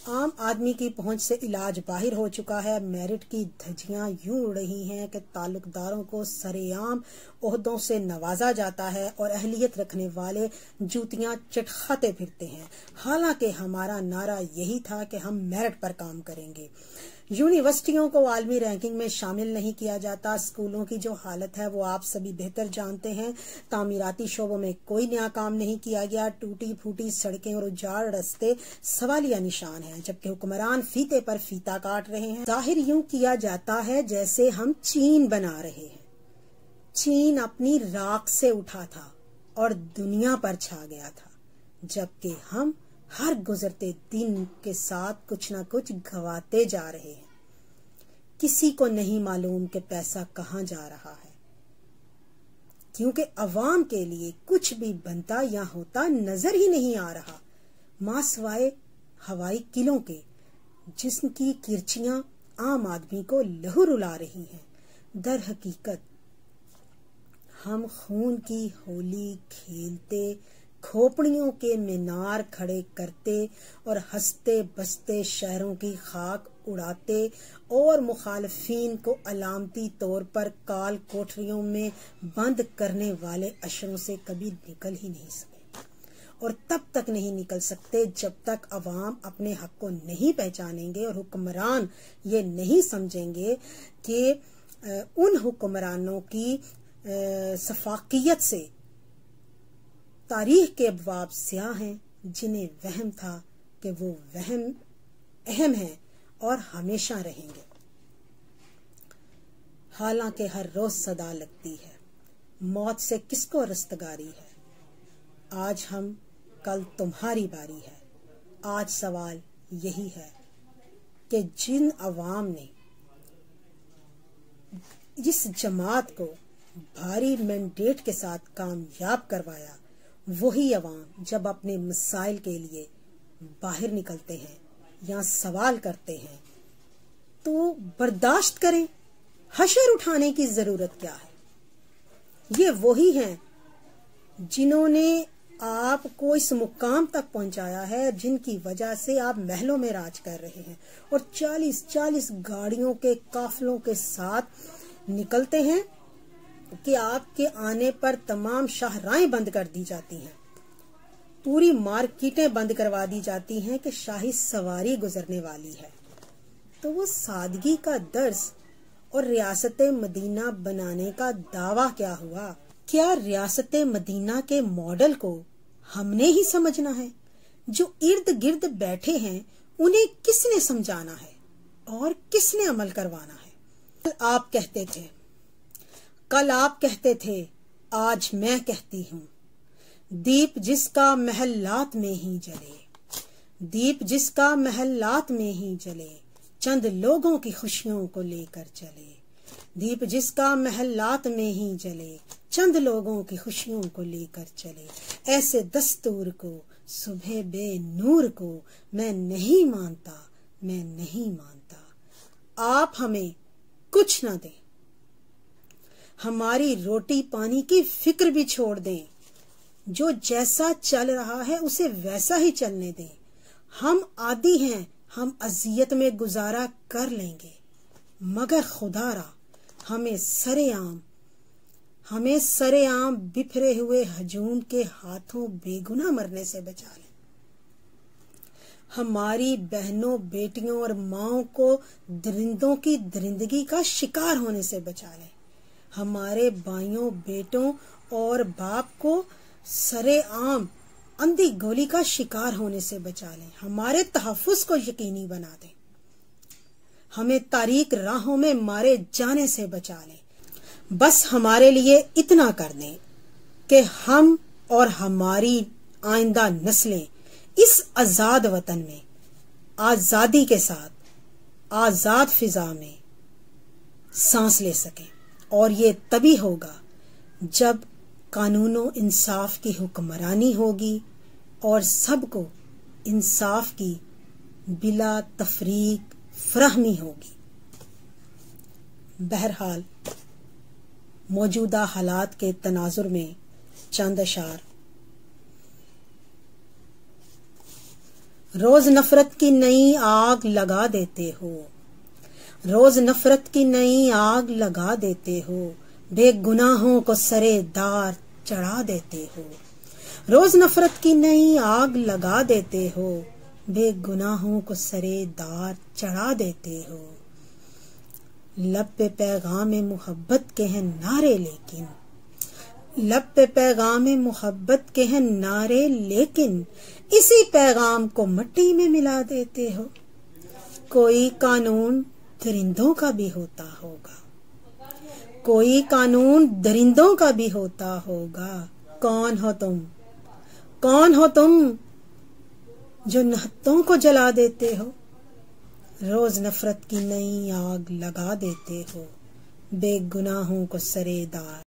عام آدمی کی پہنچ سے علاج باہر ہو چکا ہے۔ میرٹ کی دھجیاں یوں اڑ رہی ہیں کہ تعلق داروں کو سرے عام عہدوں سے نوازا جاتا ہے اور اہلیت رکھنے والے جوتیاں چٹخاتے پھرتے ہیں، حالانکہ ہمارا نعرہ یہی تھا کہ ہم میرٹ پر کام کریں گے۔ یونیورسٹیوں کو عالمی رینکنگ میں شامل نہیں کیا جاتا۔ اسکولوں کی جو حالت ہے وہ آپ سبھی بہتر جانتے ہیں۔ تعمیراتی شعبوں میں کوئی نیا کام نہیں کیا گیا۔ ٹوٹی پھوٹی سڑکیں اور اجاڑ رستے سوالیہ نشان ہیں، جبکہ حکمران فیتے پر فیتا کاٹ رہے ہیں۔ ظاہر یوں کیا جاتا ہے جیسے ہم چین بنا رہے ہیں۔ چین اپنی راکھ سے اٹھا تھا اور دنیا پر چھا گیا تھا، جبکہ ہم ہر گزرتے دن کے ساتھ کچھ نہ کچھ گنواتے جا رہے ہیں۔ کسی کو نہیں معلوم کہ پیسہ کہاں جا رہا ہے، کیونکہ عوام کے لیے کچھ بھی بنتا یا ہوتا نظر ہی نہیں آ رہا، ماں سوائے ہوائی قلعوں کے جس کی کرچیاں عام آدمی کو لہو رلا رہی ہیں۔ در حقیقت ہم خون کی ہولی کھیلتے، کھوپڑیوں کے مینار کھڑے کرتے اور ہنستے بستے شہروں کی خاک اڑاتے اور مخالفین کو علامتی طور پر کال کوٹریوں میں بند کرنے والے اشروں سے کبھی نکل ہی نہیں سکے، اور تب تک نہیں نکل سکتے جب تک عوام اپنے حق کو نہیں پہچانیں گے اور حکمران یہ نہیں سمجھیں گے کہ ان حکمرانوں کی سفاکیت سے تاریخ کے ابواب سیاہ ہیں جنہیں وہم تھا کہ وہ وہم اہم ہیں اور ہمیشہ رہیں گے۔ حالانکہ ہر روز صدا لگتی ہے، موت سے کس کو رستگاری ہے؟ آج ہم، کل تمہاری باری ہے۔ آج سوال یہی ہے کہ جن عوام نے جس جماعت کو بھاری مینڈیٹ کے ساتھ کامیاب کروایا، وہی عوام جب اپنے مسائل کے لیے باہر نکلتے ہیں یا سوال کرتے ہیں تو برداشت کریں۔ حشر اٹھانے کی ضرورت کیا ہے؟ یہ وہی ہیں جنہوں نے آپ کو اس مقام تک پہنچایا ہے جن کی وجہ سے آپ محلوں میں راج کر رہے ہیں اور 40 گاڑیوں کے قافلوں کے ساتھ نکلتے ہیں کہ آپ کے آنے پر تمام شاہراہیں بند کر دی جاتی ہیں، پوری مارکیٹیں بند کروا دی جاتی ہیں کہ شاہی سواری گزرنے والی ہے۔ تو وہ سادگی کا درس اور ریاست مدینہ بنانے کا دعویٰ کیا ہوا؟ کیا ریاست مدینہ کے ماڈل کو ہم نے ہی سمجھنا ہے؟ جو ارد گرد بیٹھے ہیں انہیں کس نے سمجھانا ہے اور کس نے عمل کروانا ہے؟ کل آپ کہتے تھے، آج میں کہتی ہوں، دیپ جس کا محلات میں ہی جلے، دیپ جس کا محلات میں ہی جلے، چند لوگوں کی خوشیوں کو لے کر چلے، دیپ جس کا محلات میں ہی جلے، چند لوگوں کی خوشیوں کو لے کر چلے، ایسے دستور کو، صبح بے نور کو میں نہیں مانتا، میں نہیں مانتا۔ آپ ہمیں کچھ نہ دیں، ہماری روٹی پانی کی فکر بھی چھوڑ دیں، جو جیسا چل رہا ہے اسے ویسا ہی چلنے دیں۔ ہم عادی ہیں، ہم اذیت میں گزارا کر لیں گے، مگر خدا را ہمیں سرے عام بفرے ہوئے ہجوم کے ہاتھوں بے گناہ مرنے سے بچا لیں۔ ہماری بہنوں، بیٹیوں اور ماؤں کو درندوں کی درندگی کا شکار ہونے سے بچا لیں۔ ہمارے بھائیوں، بیٹوں اور باپ کو سرے عام اندھی گولی کا شکار ہونے سے بچا لیں۔ ہمارے تحفظ کو یقینی بنا دیں، ہمیں تاریک راہوں میں مارے جانے سے بچا لیں۔ بس ہمارے لیے اتنا کر دیں کہ ہم اور ہماری آئندہ نسلیں اس آزاد وطن میں آزادی کے ساتھ آزاد فضا میں سانس لے سکیں، اور یہ تبھی ہوگا جب قانون و انصاف کی حکمرانی ہوگی اور سب کو انصاف کی بلا تفریق فراہمی ہوگی۔ بہرحال موجودہ حالات کے تناظر میں چند اشعار۔ روز نفرت کی نئی آگ لگا دیتے ہو، روز نفرت کی نئی آگ لگا دیتے ہو، بے گناہوں کو سرے دار چڑھا دیتے ہو، روز نفرت کی نئی آگ لگا دیتے ہو، بے گناہوں کو سرے دار چڑھا دیتے ہو۔ لب پہ پیغام محبت کے ہیں نعرے لیکن، لب پہ پیغام محبت کے ہیں نعرے لیکن اسی پیغام کو مٹی میں ملا دیتے ہو۔ کوئی قانون درندوں کا بھی ہوتا ہوگا، کوئی قانون درندوں کا بھی ہوتا ہوگا، کون ہو تم، کون ہو تم جو نہتوں کو جلا دیتے ہو، روز نفرت کی نئی آگ لگا دیتے ہو، بے گناہوں کو سرے دار